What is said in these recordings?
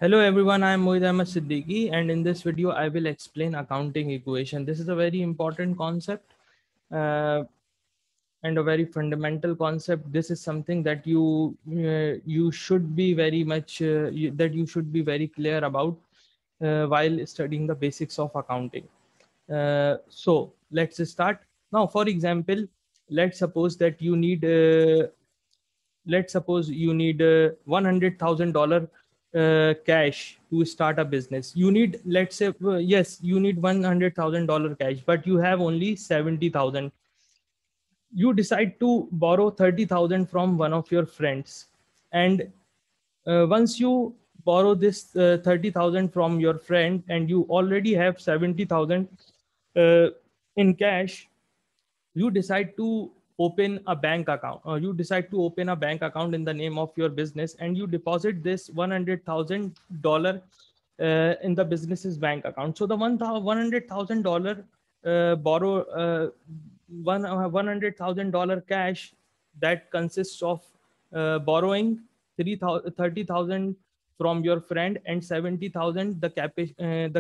Hello everyone, I am Mohit Ahmed Siddiqui, and in this video I will explain accounting equation. This is a very important concept uh, and a very fundamental concept. This is something that you should be very much that you should be very clear about while studying the basics of accounting. So let's start. Now, for example, let's suppose that you need $100,000 cash to start a business. You need, let's say, yes, you need $100,000 cash, but you have only 70,000. You decide to borrow 30,000 from one of your friends, and once you borrow this 30,000 from your friend and you already have 70,000 uh, in cash, you decide to open a bank account, or you decide to open a bank account in the name of your business, and you deposit this $100,000 in the business's bank account. So the $100,000 borrow $100,000 cash, that consists of borrowing 30,000 from your friend and 70,000 the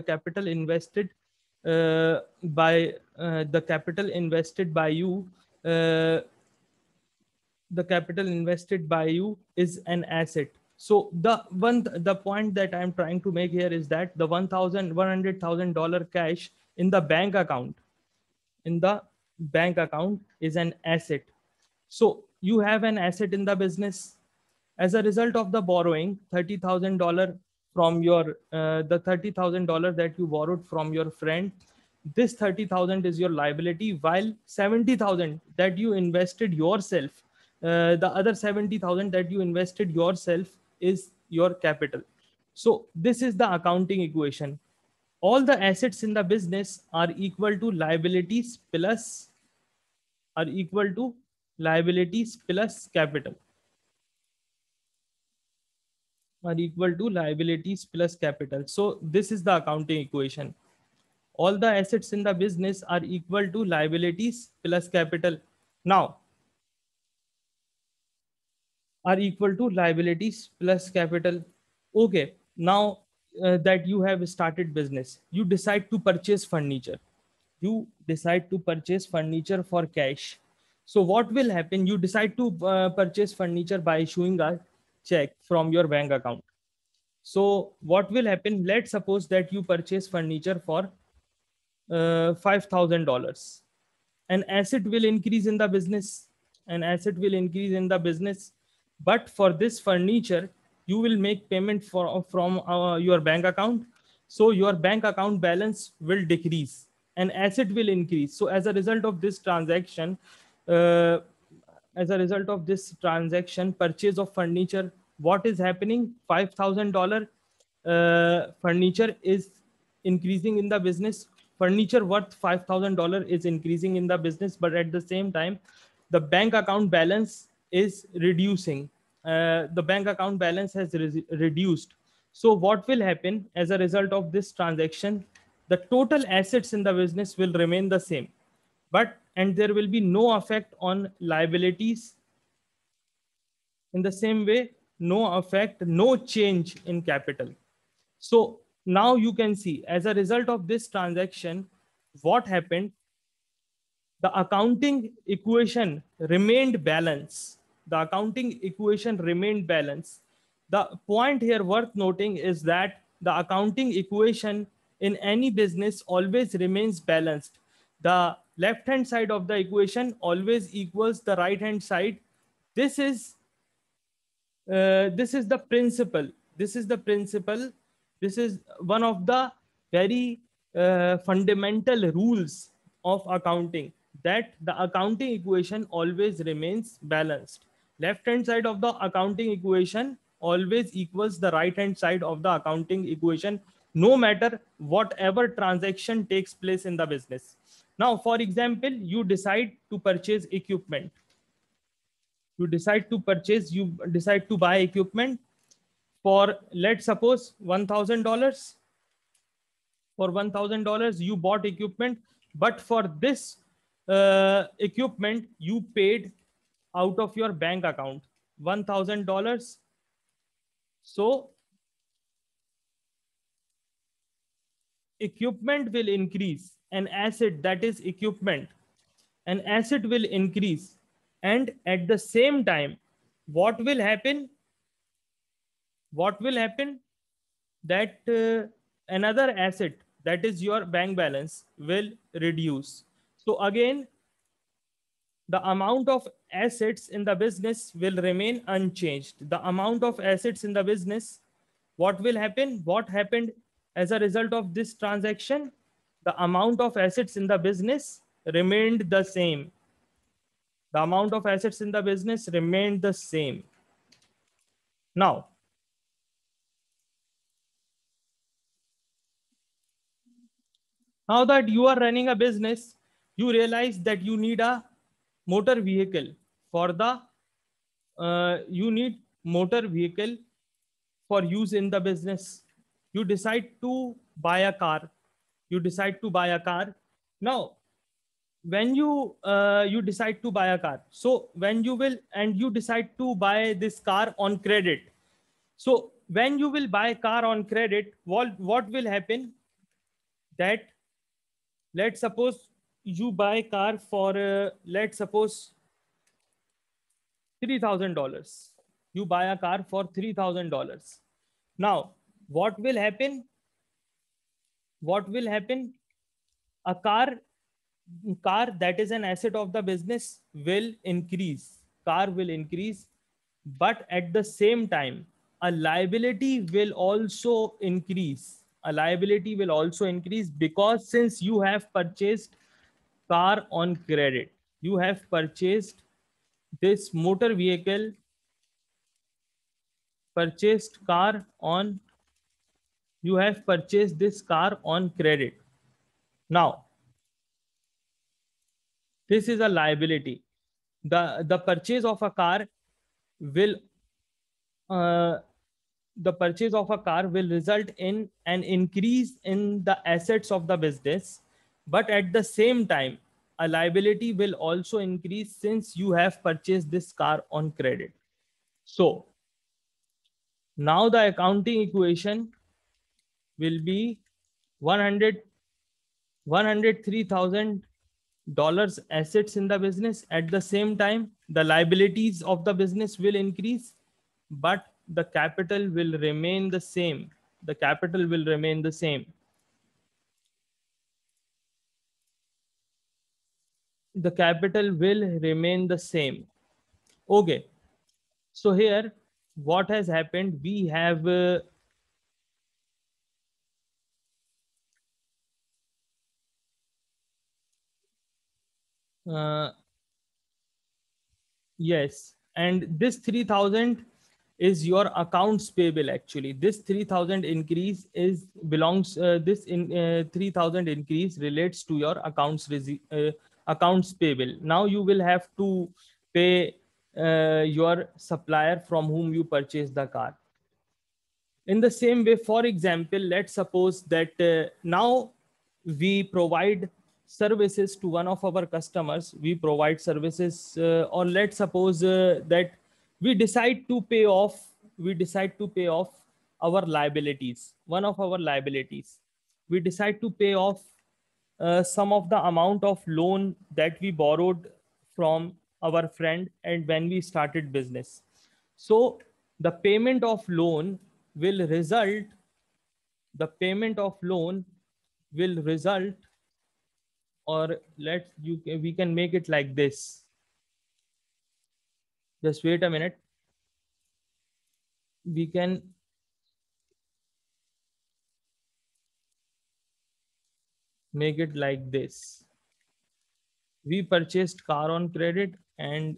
capital invested by the capital invested by you. uh, the capital invested by you is an asset. So the point that I'm trying to make here is that the $100,000 cash in the bank account, is an asset. So you have an asset in the business. As a result of the borrowing $30,000 from your the $30,000 that you borrowed from your friend, this 30,000 is your liability, while 70,000 that you invested yourself, the other 70,000 that you invested yourself, is your capital. So this is the accounting equation. All the assets in the business are equal to capital, are equal to liabilities plus capital. So this is the accounting equation. All the assets in the business are equal to liabilities plus capital. Now, are equal to liabilities plus capital. Okay, now that you have started business, you decide to purchase furniture. You decide to purchase furniture for cash. So what will happen? You decide to purchase furniture by issuing a check from your bank account. So what will happen? Let's suppose that you purchase furniture for $5,000. An asset will increase in the business. An asset will increase in the business. But for this furniture, you will make payment from your bank account. So your bank account balance will decrease. An asset will increase. So as a result of this transaction, uh, purchase of furniture, what is happening? $5,000 furniture is increasing in the business. Furniture worth $5,000 is increasing in the business, but at the same time, the bank account balance is reducing. The bank account balance has reduced. So what will happen as a result of this transaction? The total assets in the business will remain the same, but and there will be no effect on liabilities. In the same way, no change in capital. So now you can see, as a result of this transaction, what happened? The accounting equation remained balanced. The accounting equation remained balanced. The point here worth noting is that the accounting equation in any business always remains balanced. The left hand side of the equation always equals the right hand side. This is this is the principle. This is the principle. This is one of the very fundamental rules of accounting, that the accounting equation always remains balanced. Left hand side of the accounting equation always equals the right hand side of the accounting equation, no matter whatever transaction takes place in the business. Now, for example, you decide to purchase equipment. You decide to buy equipment for, let's suppose, $1,000. For $1,000 you bought equipment, but for this equipment you paid out of your bank account $1,000. So equipment will increase, an asset, that is equipment, an asset will increase, and at the same time, what will happen, what will happen, that another asset, that is your bank balance, will reduce. So again, the amount of assets in the business will remain unchanged. The amount of assets in the business, what will happen, what happened as a result of this transaction, the amount of assets in the business remained the same. The amount of assets in the business remained the same. Now, now that you are running a business, you realize that you need a motor vehicle for the you need motor vehicle for use in the business. You decide to buy a car. You decide to buy a car. Now, when you decide to buy a car, so when you will, and you decide to buy this car on credit. So when you will buy a car on credit, what will happen, that let's suppose you buy car for let's suppose $3,000. You buy a car for $3,000. Now, what will happen, what will happen, a car that is an asset of the business will increase, car will increase, but at the same time, a liability will also increase, a liability will also increase, because since you have purchased car on credit, you have purchased this motor vehicle, purchased car on, you have purchased this car on credit. Now, this is a liability. The purchase of a car will uh, the purchase of a car will result in an increase in the assets of the business, but at the same time, a liability will also increase since you have purchased this car on credit. So now the accounting equation will be 100 $103,000 assets in the business. At the same time, the liabilities of the business will increase, but the capital will remain the same. The capital will remain the same. The capital will remain the same. Okay. So here, what has happened? We have uh, yes, and this 3,000 is your accounts payable. Actually, this 3,000 increase is belongs. This in 3,000 increase relates to your accounts payable. Now you will have to pay your supplier from whom you purchase the car. In the same way, for example, let's suppose that now we provide services to one of our customers. We provide services, or let's suppose that we decide to pay off, we decide to pay off our liabilities, one of our liabilities. We decide to pay off some of the amount of loan that we borrowed from our friend and when we started business. So the payment of loan will result, the payment of loan will result, or let's you we can make it like this. Just wait a minute. We can make it like this. We purchased car on credit, and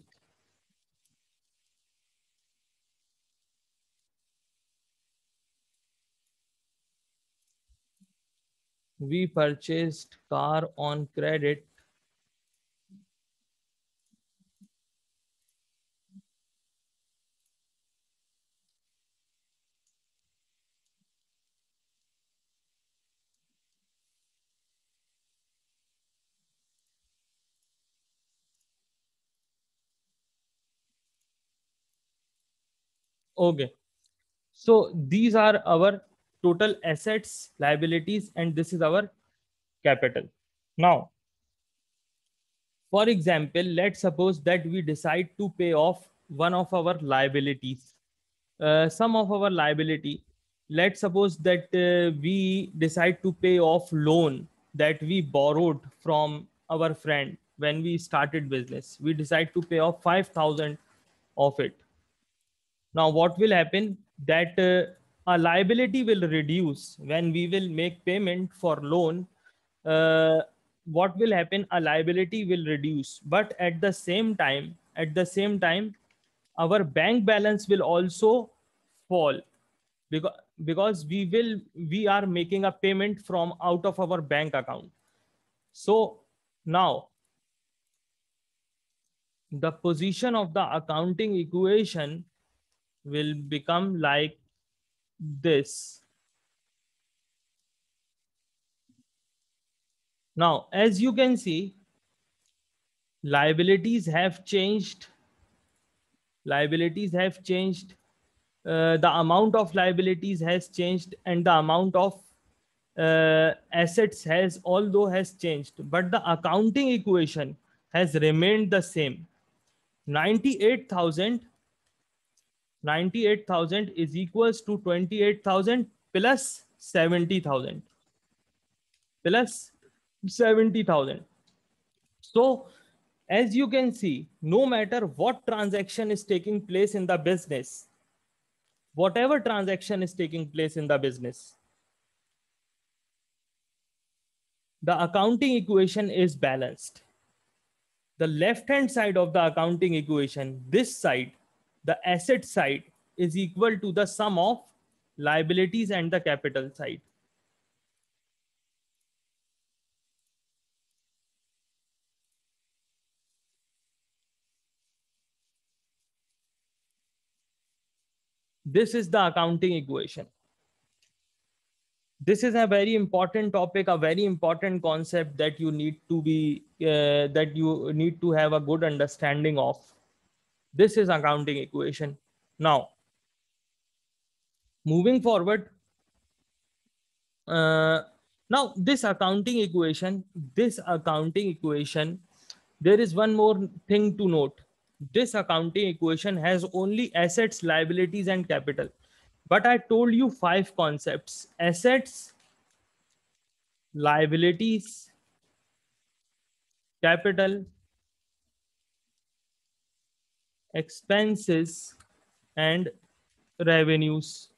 we purchased car on credit. Okay. So these are our total assets, liabilities, and this is our capital. Now, for example, let's suppose that we decide to pay off one of our liabilities, some of our liability. Let's suppose that we decide to pay off loan that we borrowed from our friend when we started business. We decide to pay off 5,000 of it. Now, what will happen that a liability will reduce when we will make payment for loan. Uh, what will happen? A liability will reduce, but at the same time, our bank balance will also fall because we are making a payment from out of our bank account. So now the position of the accounting equation will become like this. Now, as you can see, liabilities have changed. Liabilities have changed. The amount of liabilities has changed, and the amount of assets has although has changed, but the accounting equation has remained the same. 98,000 98,000 is equals to 28,000 plus 70,000 plus 70,000. So, as you can see, no matter what transaction is taking place in the business, whatever transaction is taking place in the business, the accounting equation is balanced. The left hand side of the accounting equation, this side, the asset side, is equal to the sum of liabilities and the capital side. This is the accounting equation. This is a very important topic, a very important concept that you need to be that you need to have a good understanding of. This is accounting equation. Now, moving forward, uh, now this accounting equation, there is one more thing to note. This accounting equation has only assets, liabilities, and capital. But I told you five concepts: assets, liabilities, capital, expenses, and revenues.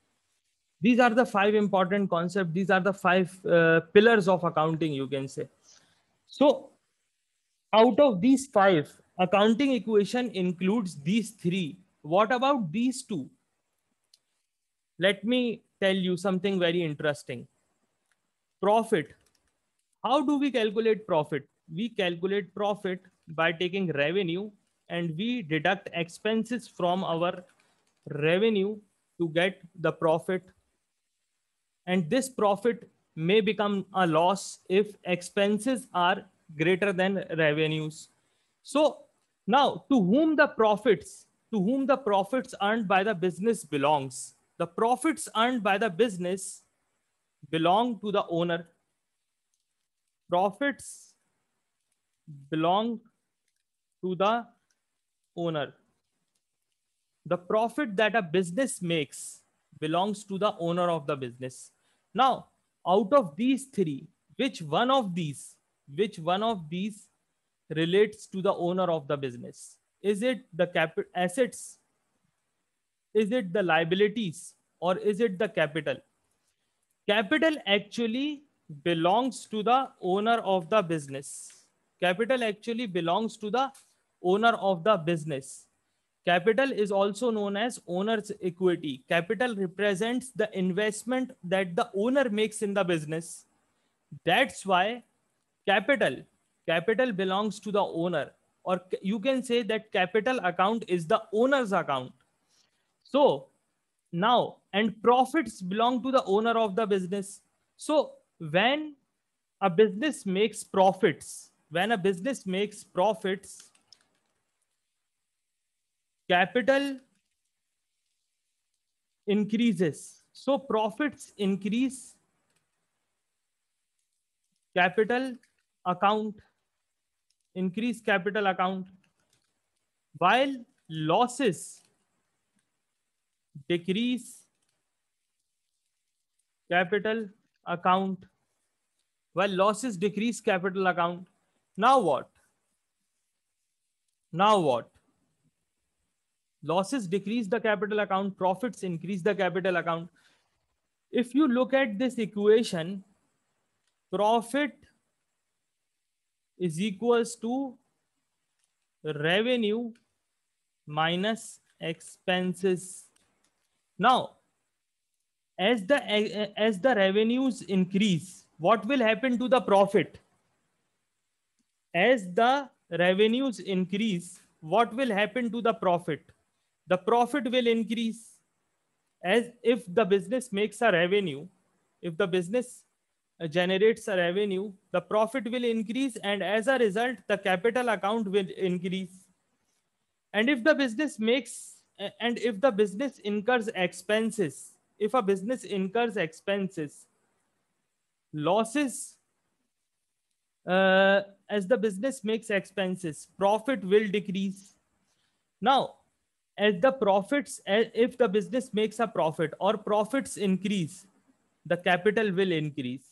These are the five important concepts. These are the five pillars of accounting, you can say. So, out of these five, accounting equation includes these three. What about these two? Let me tell you something very interesting. Profit. How do we calculate profit? We calculate profit by taking revenue and we deduct expenses from our revenue to get the profit. And this profit may become a loss if expenses are greater than revenues. So now to whom the profits earned by the business belongs. The profits earned by the business belong to the owner. Profits belong to the owner. The profit that a business makes belongs to the owner of the business. Now, out of these three, which one of these relates to the owner of the business? Is it the assets? Is it the liabilities? Or is it the capital? Capital actually belongs to the owner of the business. Capital actually belongs to the owner of the business. Capital is also known as owner's equity. Capital represents the investment that the owner makes in the business. That's why capital capital belongs to the owner, or you can say that capital account is the owner's account. So now, and profits belong to the owner of the business. So when a business makes profits, capital increases. So profits increase capital account, increase capital account, while losses decrease capital account, while losses decrease capital account. Now what? Now what? Losses decrease the capital account, profits increase the capital account. If you look at this equation, profit is equals to revenue minus expenses. Now, as the revenues increase, what will happen to the profit? As the revenues increase, what will happen to the profit? The profit will increase. As if the business makes a revenue, if the business generates a revenue, the profit will increase, and as a result, the capital account will increase. And if the business makes, and if the business incurs expenses, if a business incurs expenses, losses, as the business makes expenses, profit will decrease. Now, as the profits, if the business makes a profit or profits increase, the capital will increase.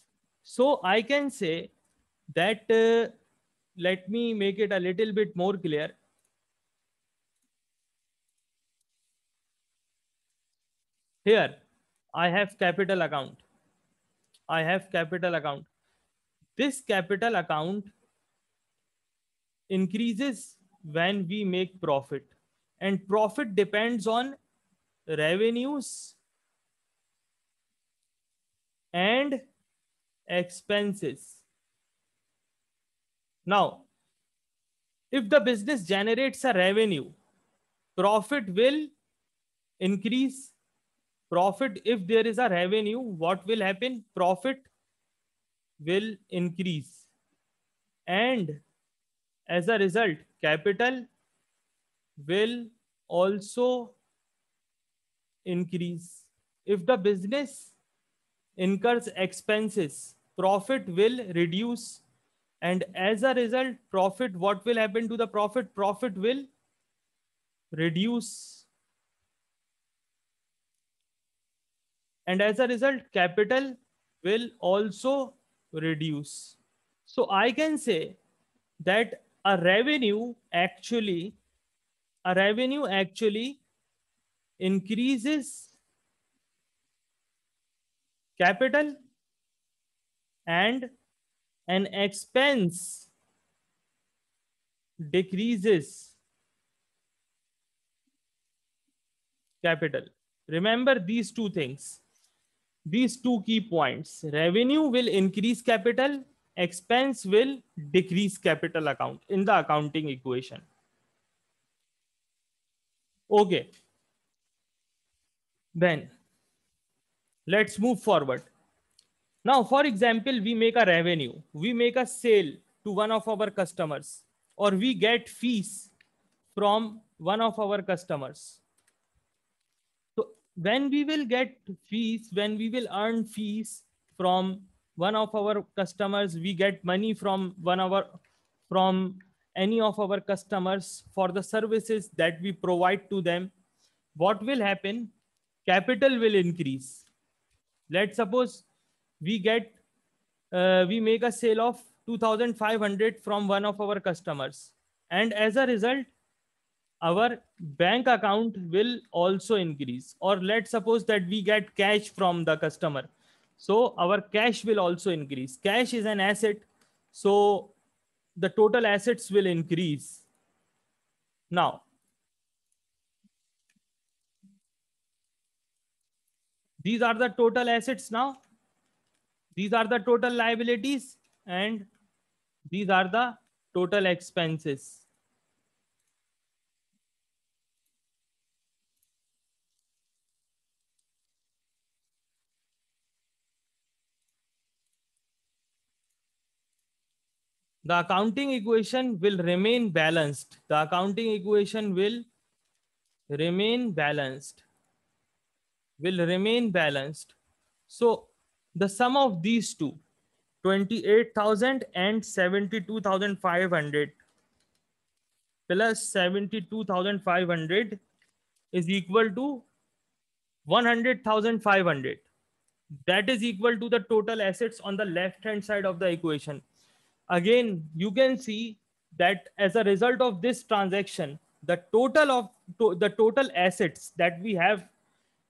So I can say that, let me make it a little bit more clear. Here, I have capital account. I have capital account. This capital account increases when we make profit, and profit depends on revenues and expenses. Now, if the business generates a revenue, profit will increase. Profit, if there is a revenue, what will happen? Profit will increase. And as a result, capital will also increase. If the business incurs expenses, profit will reduce. And as a result, profit, what will happen to the profit? Profit will reduce. And as a result, capital will also reduce. So I can say that a revenue actually increases capital, and an expense decreases capital. Remember these two things, these two key points. Revenue will increase capital, expense will decrease capital account in the accounting equation. Okay, then let's move forward. Now, for example, we make a revenue, we make a sale to one of our customers, or we get fees from one of our customers. So when we will get fees, when we will earn fees from one of our customers, we get money from any of our customers for the services that we provide to them. What will happen? Capital will increase. Let's suppose we get we make a sale of 2500 from one of our customers, and as a result, our bank account will also increase. Or let's suppose that we get cash from the customer, so our cash will also increase. Cash is an asset, so the total assets will increase. Now, these are the total assets. Now, these are the total liabilities, and these are the total expenses. The accounting equation will remain balanced. The accounting equation will remain balanced. will remain balanced. So the sum of these two, 28,000 and 72,500 plus 72,500 is equal to 100,500. That is equal to the total assets on the left hand side of the equation. Again, you can see that as a result of this transaction, the total of the total assets that we have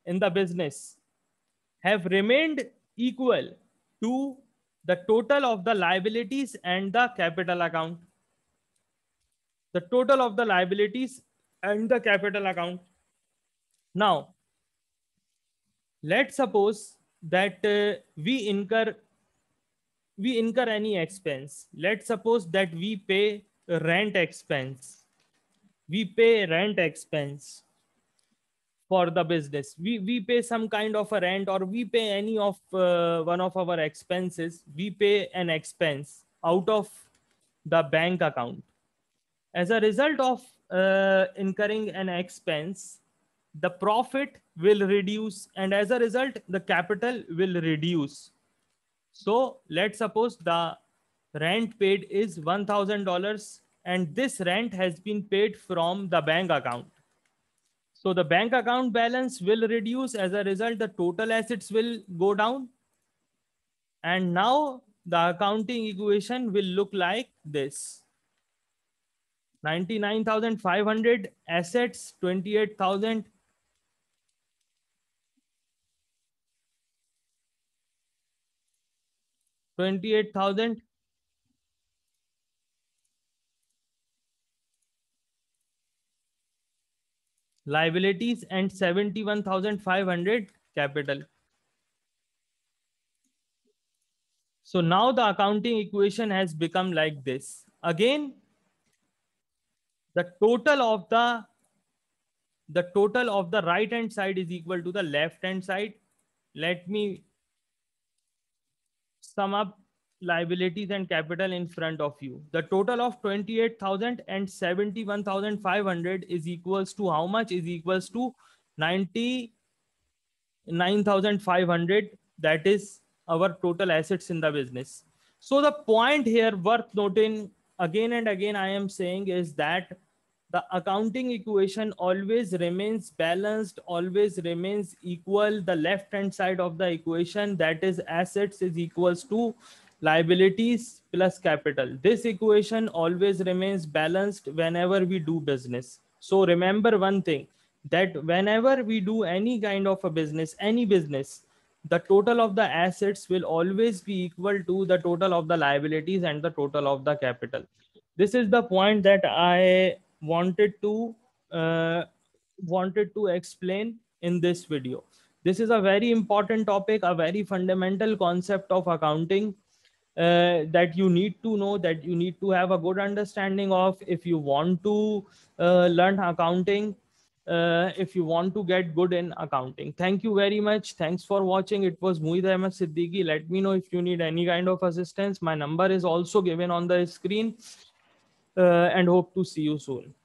in the business have remained equal to the total of the liabilities and the capital account. The total of the liabilities and the capital account. Now, let's suppose that we incur any expense. Let's suppose that we pay rent expense. We pay rent expense for the business. We pay some kind of a rent, or we pay any of one of our expenses. We pay an expense out of the bank account. As a result of incurring an expense, the profit will reduce, and as a result, the capital will reduce. So let's suppose the rent paid is $1,000, and this rent has been paid from the bank account. So the bank account balance will reduce. As a result, the total assets will go down. And now the accounting equation will look like this. 99,500 assets, 28,000 liabilities, and 71,500 capital. So now the accounting equation has become like this. Again, the total of the right hand side is equal to the left hand side. Let me sum up liabilities and capital in front of you. The total of 28,000 and 71,500 is equals to how much? Is equals to 99,500. That is our total assets in the business. So the point here worth noting, again and again I am saying, is that the accounting equation always remains balanced, always remains equal. The left hand side of the equation, that is assets, is equals to liabilities plus capital. This equation always remains balanced whenever we do business. So remember one thing, that whenever we do any kind of a business, any business, the total of the assets will always be equal to the total of the liabilities and the total of the capital. This is the point that I uh, wanted to explain in this video. This is a very important topic, a very fundamental concept of accounting, that you need to know, that you need to have a good understanding of if you want to learn accounting, if you want to get good in accounting. Thank you very much. Thanks for watching. It was Mueed Ahmed Siddiqui. Let me know if you need any kind of assistance. My number is also given on the screen, and hope to see you soon.